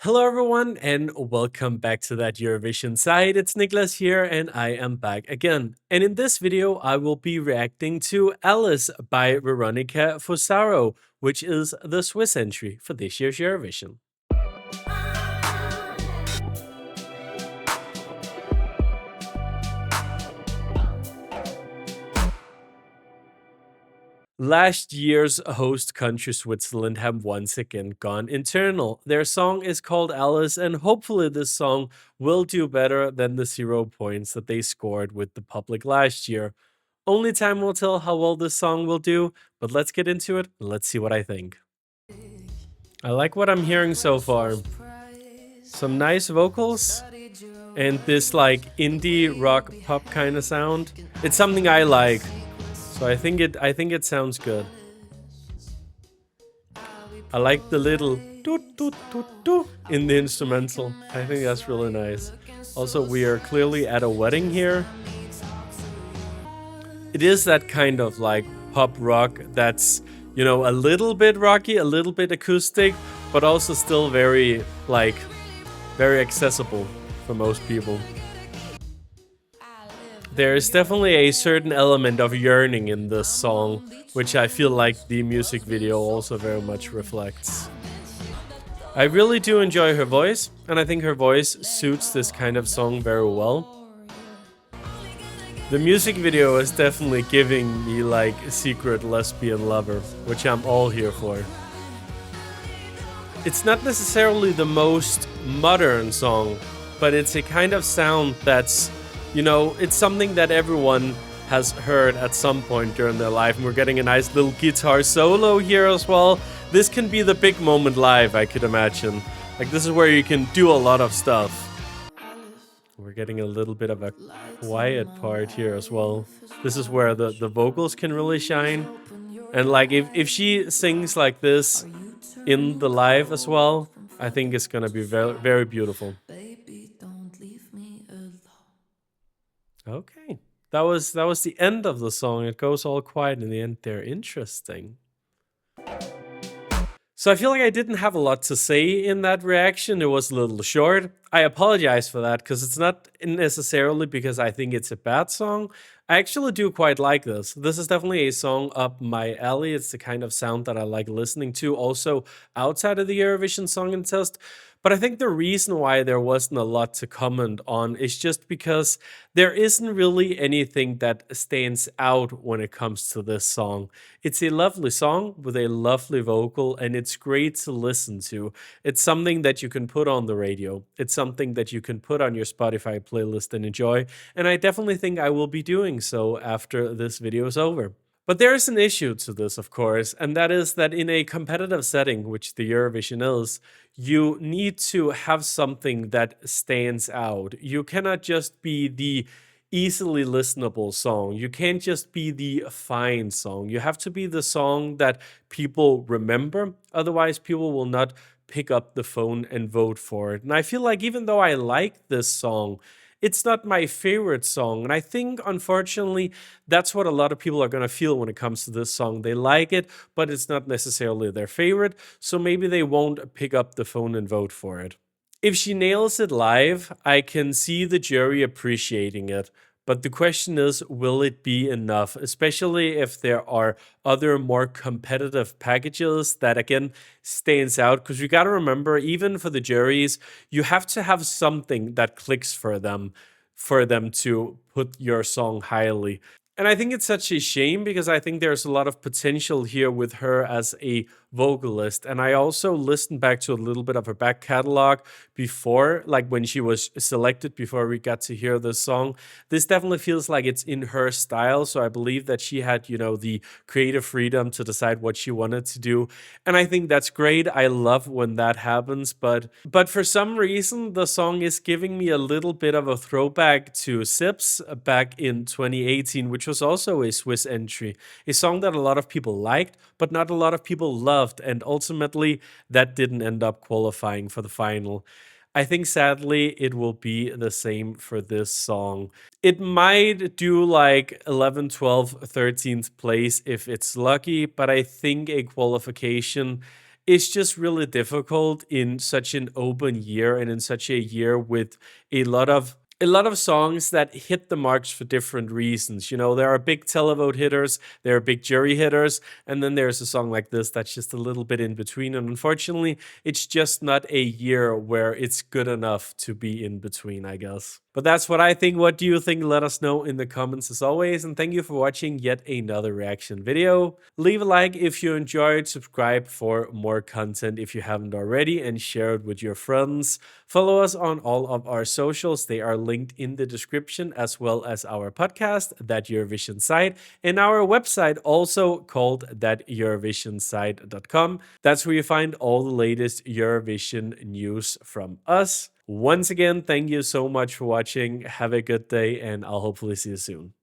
Hello, everyone, and welcome back to that Eurovision side. It's Nicklas here, and I am back again. And in this video, I will be reacting to Alice by Veronica Fusaro, which is the Swiss entry for this year's Eurovision. Last year's host country Switzerland have once again gone internal. Their song is called Alice, and hopefully this song will do better than the 0 points that they scored with the public last year. Only time will tell how well this song will do, but let's get into it and let's see what I think. I like what I'm hearing so far. Some nice vocals and this like indie rock pop kind of sound. It's something I like. So I think it sounds good. I like the little doot doot doot doot in the instrumental. I think that's really nice. Also, we are clearly at a wedding here. It is that kind of like pop rock that's, a little bit rocky, a little bit acoustic, but also still very very accessible for most people. There is definitely a certain element of yearning in this song, which I feel like the music video also very much reflects. I really do enjoy her voice, and I think her voice suits this kind of song very well. The music video is definitely giving me like a secret lesbian lover, which I'm all here for. It's not necessarily the most modern song, but it's a kind of sound that's, it's something that everyone has heard at some point during their life. And we're getting a nice little guitar solo here as well. This can be the big moment live, I could imagine. Like, this is where you can do a lot of stuff. We're getting a little bit of a quiet part here as well. This is where the vocals can really shine. And like, if she sings like this in the live as well, I think it's gonna be very, very beautiful. Okay. That was the end of the song. It goes all quiet in the end there. Interesting. So I feel like I didn't have a lot to say in that reaction. It was a little short. I apologize for that because it's not necessarily because I think it's a bad song. I actually do quite like this. This is definitely a song up my alley. It's the kind of sound that I like listening to also outside of the Eurovision Song Contest. But I think the reason why there wasn't a lot to comment on is just because there isn't really anything that stands out when it comes to this song. It's a lovely song with a lovely vocal, and it's great to listen to. It's something that you can put on the radio. It's something that you can put on your Spotify playlist and enjoy. And I definitely think I will be doing so after this video is over. But there is an issue to this, of course, and that is that in a competitive setting, which the Eurovision is, you need to have something that stands out. You cannot just be the easily listenable song. You can't just be the fine song. You have to be the song that people remember. Otherwise, people will not pick up the phone and vote for it. And I feel like even though I like this song, it's not my favorite song. And I think, unfortunately, that's what a lot of people are going to feel when it comes to this song. They like it, but it's not necessarily their favorite. So maybe they won't pick up the phone and vote for it. If she nails it live, I can see the jury appreciating it. But the question is, will it be enough? Especially if there are other more competitive packages that again stands out. Because you got to remember, even for the juries, you have to have something that clicks for them to put your song highly. And I think it's such a shame because I think there's a lot of potential here with her as a vocalist. And I also listened back to a little bit of her back catalog before, like when she was selected, before we got to hear this song. This definitely feels like it's in her style. So I believe that she had, the creative freedom to decide what she wanted to do. And I think that's great. I love when that happens. But for some reason, the song is giving me a little bit of a throwback to Sips back in 2018, which was also a Swiss entry. A song that a lot of people liked, but not a lot of people loved. And ultimately, that didn't end up qualifying for the final. I think sadly it will be the same for this song. It might do like 11th, 12th, 13th place if it's lucky, but I think a qualification it's just really difficult in such an open year and in such a year with a lot of songs that hit the marks for different reasons. You know, there are big televote hitters, there are big jury hitters, and then there's a song like this that's just a little bit in between. And unfortunately, it's just not a year where it's good enough to be in between, I guess. But that's what I think. What do you think? Let us know in the comments as always. And thank you for watching yet another reaction video. Leave a like if you enjoyed, subscribe for more content if you haven't already, and share it with your friends. Follow us on all of our socials. They are linked in the description, as well as our podcast, That Eurovision Site, and our website, also called thateurovisionsite.com. That's where you find all the latest Eurovision news from us. Once again, thank you so much for watching. Have a good day, and I'll hopefully see you soon.